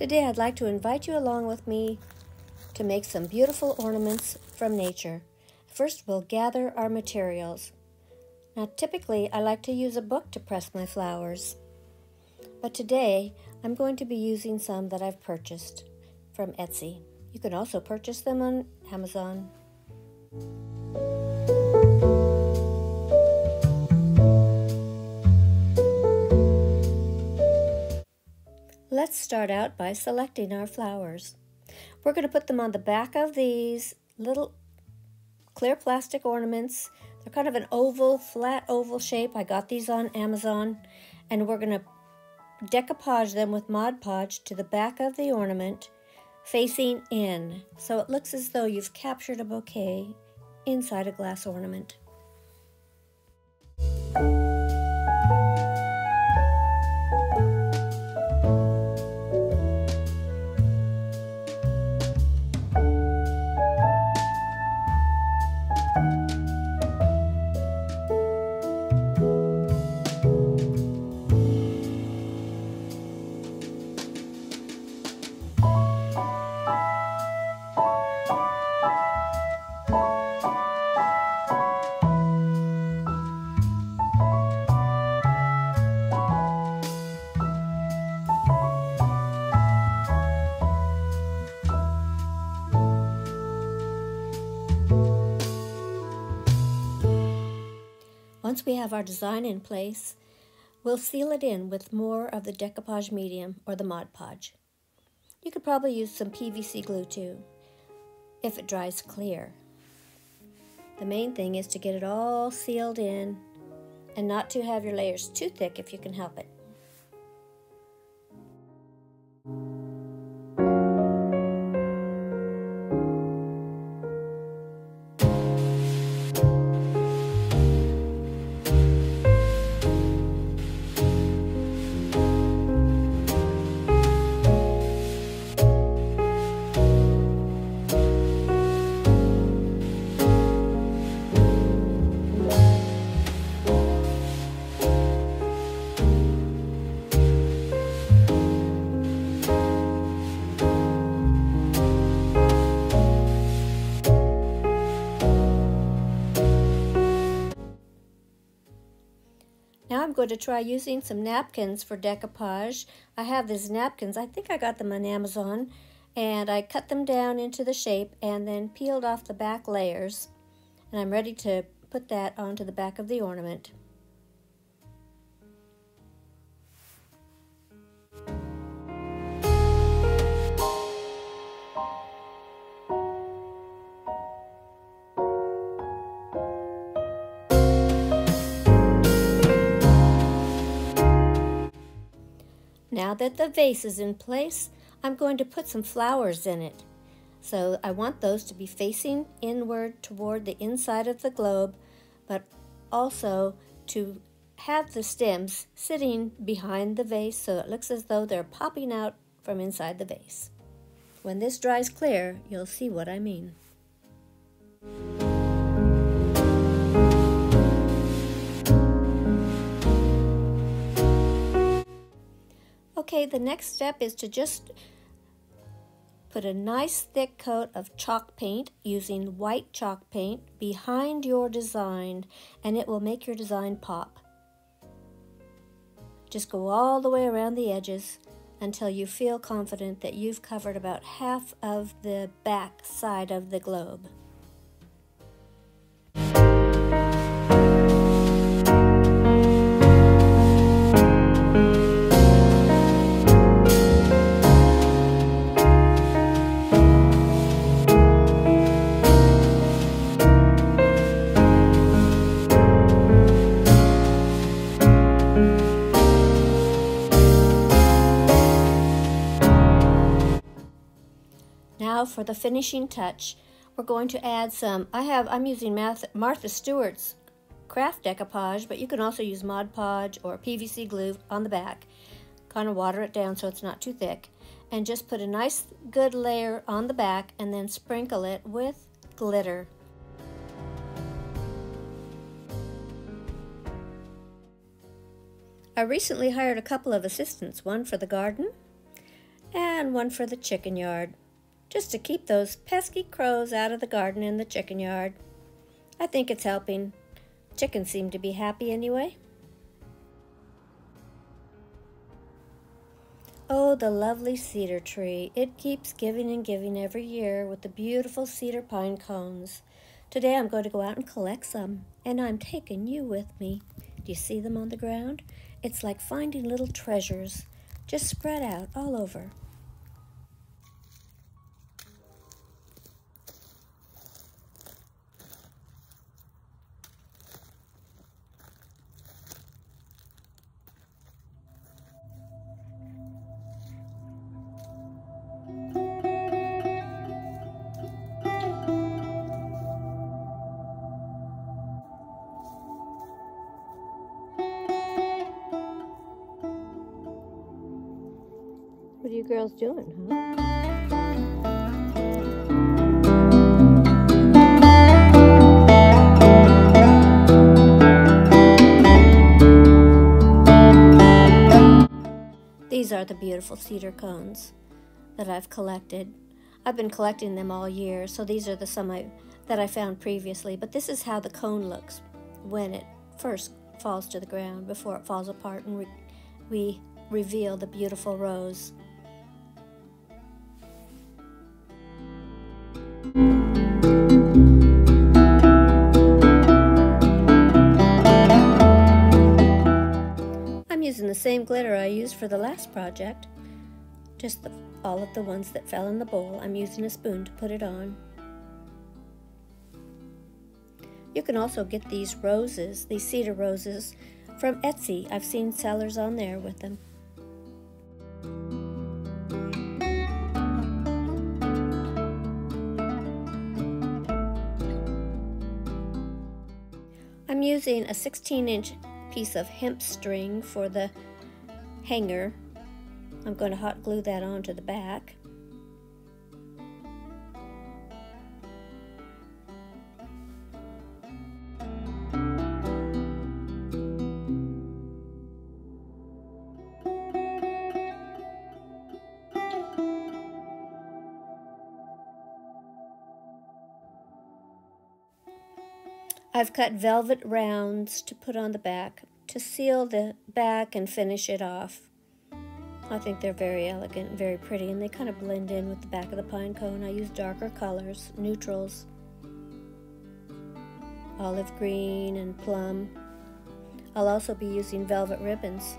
Today I'd like to invite you along with me to make some beautiful ornaments from nature. First we'll gather our materials. Now typically I like to use a book to press my flowers, but today I'm going to be using some that I've purchased from Etsy. You can also purchase them on Amazon. Let's start out by selecting our flowers. We're going to put them on the back of these little clear plastic ornaments. They're kind of an oval, flat oval shape. I got these on Amazon. And we're going to decoupage them with Mod Podge to the back of the ornament, facing in. So it looks as though you've captured a bouquet inside a glass ornament. Once we have our design in place, we'll seal it in with more of the decoupage medium or the Mod Podge. You could probably use some PVC glue too, if it dries clear. The main thing is to get it all sealed in and not to have your layers too thick if you can help it. Now I'm going to try using some napkins for decoupage. I have these napkins, I think I got them on Amazon, and I cut them down into the shape and then peeled off the back layers. And I'm ready to put that onto the back of the ornament. Now that the vase is in place, I'm going to put some flowers in it. So I want those to be facing inward toward the inside of the globe, but also to have the stems sitting behind the vase so it looks as though they're popping out from inside the vase. When this dries clear, you'll see what I mean. Okay, the next step is to just put a nice thick coat of chalk paint using white chalk paint behind your design, and it will make your design pop. Just go all the way around the edges until you feel confident that you've covered about half of the back side of the globe. Now for the finishing touch, we're going to add some, I'm using Martha Stewart's craft decoupage, but you can also use Mod Podge or PVC glue on the back. Kind of water it down so it's not too thick. And just put a nice good layer on the back and then sprinkle it with glitter. I recently hired a couple of assistants, one for the garden and one for the chicken yard, just to keep those pesky crows out of the garden and the chicken yard. I think it's helping. Chickens seem to be happy anyway. Oh, the lovely cedar tree. It keeps giving and giving every year with the beautiful cedar pine cones. Today I'm going to go out and collect some, and I'm taking you with me. Do you see them on the ground? It's like finding little treasures, just spread out all over. What are you girls doing, huh? These are the beautiful cedar cones that I've collected. I've been collecting them all year, so these are the some that I found previously. But this is how the cone looks when it first falls to the ground, before it falls apart and we reveal the beautiful rose. I'm using the same glitter I used for the last project, just all of the ones that fell in the bowl. I'm using a spoon to put it on. You can also get these roses, these cedar roses, from Etsy. I've seen sellers on there with them. I'm using a 16-inch piece of hemp string for the hanger. I'm going to hot glue that onto the back. I've cut velvet rounds to put on the back to seal the back and finish it off. I think they're very elegant and very pretty, and they kind of blend in with the back of the pine cone. I use darker colors, neutrals, olive green and plum. I'll also be using velvet ribbons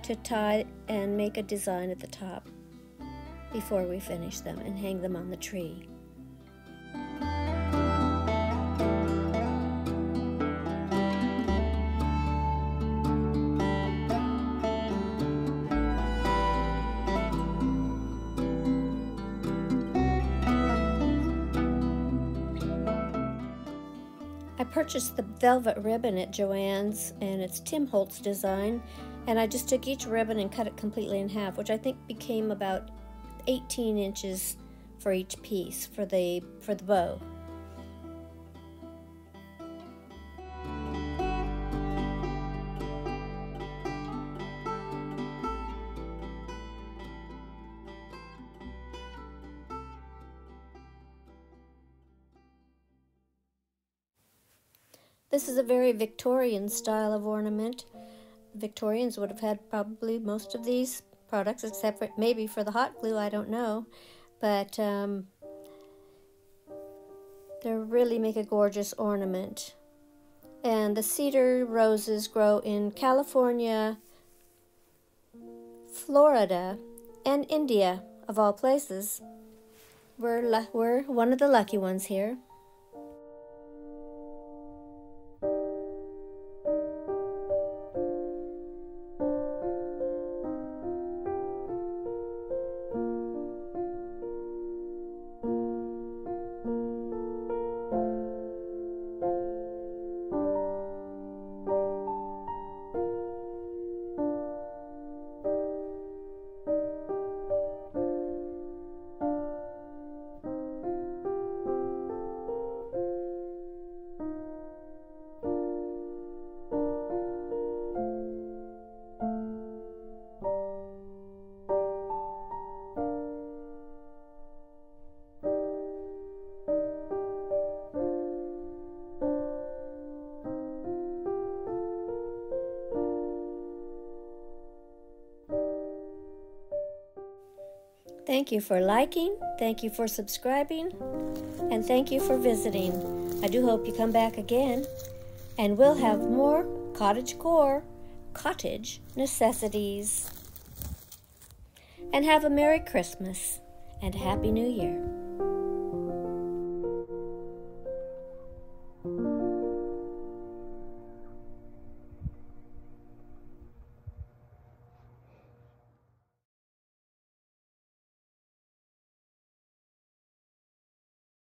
to tie and make a design at the top before we finish them and hang them on the tree. I purchased the velvet ribbon at Joann's, and it's Tim Holtz design, and I just took each ribbon and cut it completely in half, which I think became about 18 inches for each piece for the bow. This is a very Victorian style of ornament. Victorians would have had probably most of these products, except for maybe for the hot glue, I don't know. But they really make a gorgeous ornament. And the cedar roses grow in California, Florida, and India, of all places. We're one of the lucky ones here. Thank you for liking, thank you for subscribing, and thank you for visiting. I do hope you come back again, and we'll have more cottagecore, cottage necessities. And have a Merry Christmas and Happy New Year.